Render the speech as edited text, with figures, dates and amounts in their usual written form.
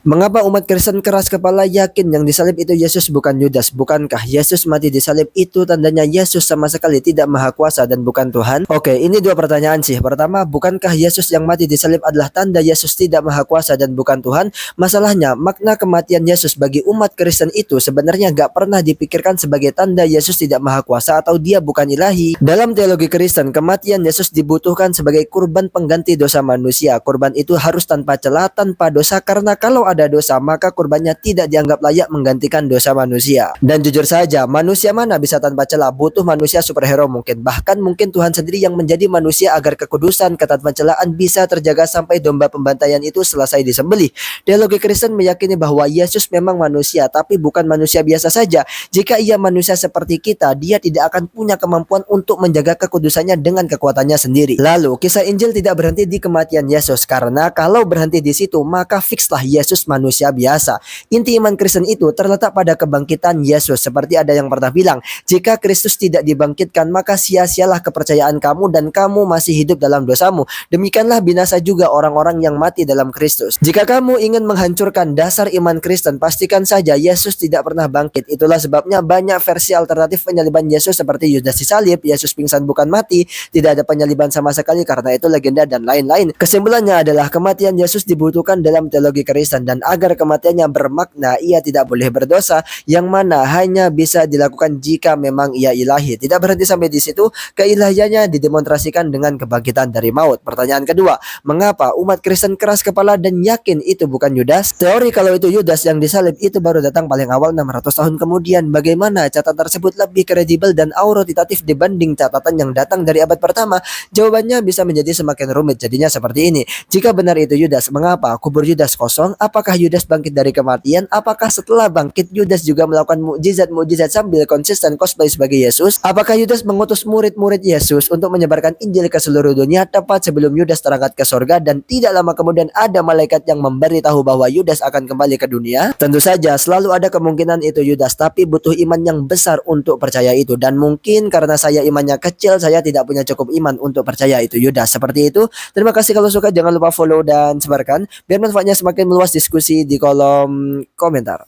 Mengapa umat Kristen keras kepala yakin yang disalib itu Yesus bukan Yudas? Bukankah Yesus mati disalib itu tandanya Yesus sama sekali tidak maha kuasa dan bukan Tuhan? Oke, ini dua pertanyaan sih. Pertama, bukankah Yesus yang mati disalib adalah tanda Yesus tidak maha kuasa dan bukan Tuhan? Masalahnya, makna kematian Yesus bagi umat Kristen itu sebenarnya gak pernah dipikirkan sebagai tanda Yesus tidak maha kuasa atau dia bukan ilahi. Dalam teologi Kristen, kematian Yesus dibutuhkan sebagai kurban pengganti dosa manusia. Kurban itu harus tanpa celah, tanpa dosa, karena kalau ada dosa maka kurbannya tidak dianggap layak menggantikan dosa manusia. Dan jujur saja, manusia mana bisa tanpa celah? Butuh manusia superhero mungkin, bahkan mungkin Tuhan sendiri yang menjadi manusia agar kekudusan, ketanpa-celaan bisa terjaga sampai domba pembantaian itu selesai disembelih. Teologi Kristen meyakini bahwa Yesus memang manusia, tapi bukan manusia biasa saja. Jika ia manusia seperti kita, dia tidak akan punya kemampuan untuk menjaga kekudusannya dengan kekuatannya sendiri. Lalu, kisah Injil tidak berhenti di kematian Yesus, karena kalau berhenti di situ maka fixlah Yesus manusia biasa. Inti iman Kristen itu terletak pada kebangkitan Yesus. Seperti ada yang pernah bilang, jika Kristus tidak dibangkitkan maka sia-sialah kepercayaan kamu dan kamu masih hidup dalam dosamu. Demikianlah binasa juga orang-orang yang mati dalam Kristus. Jika kamu ingin menghancurkan dasar iman Kristen, pastikan saja Yesus tidak pernah bangkit. Itulah sebabnya banyak versi alternatif penyaliban Yesus seperti Yudas disalib, Yesus pingsan bukan mati, tidak ada penyaliban sama sekali karena itu legenda dan lain-lain. Kesimpulannya adalah kematian Yesus dibutuhkan dalam teologi Kristen, dan agar kematiannya bermakna ia tidak boleh berdosa, yang mana hanya bisa dilakukan jika memang ia ilahi. Tidak berhenti sampai di situ, keilahiannya didemonstrasikan dengan kebangkitan dari maut. Pertanyaan kedua, mengapa umat Kristen keras kepala dan yakin itu bukan Yudas? Teori kalau itu Yudas yang disalib itu baru datang paling awal 600 tahun kemudian. Bagaimana catatan tersebut lebih kredibel dan autoritatif dibanding catatan yang datang dari abad pertama? Jawabannya bisa menjadi semakin rumit. Jadinya seperti ini. Jika benar itu Yudas, mengapa kubur Yudas kosong? Apakah Yudas bangkit dari kematian? Apakah setelah bangkit Yudas juga melakukan mukjizat-mukjizat sambil konsisten cosplay sebagai Yesus? Apakah Yudas mengutus murid-murid Yesus untuk menyebarkan Injil ke seluruh dunia tepat sebelum Yudas terangkat ke sorga, dan tidak lama kemudian ada malaikat yang memberitahu bahwa Yudas akan kembali ke dunia? Tentu saja selalu ada kemungkinan itu Yudas, tapi butuh iman yang besar untuk percaya itu, dan mungkin karena saya imannya kecil, saya tidak punya cukup iman untuk percaya itu Yudas. Seperti itu. Terima kasih, kalau suka jangan lupa follow dan sebarkan biar manfaatnya semakin meluas. Diskusi di kolom komentar.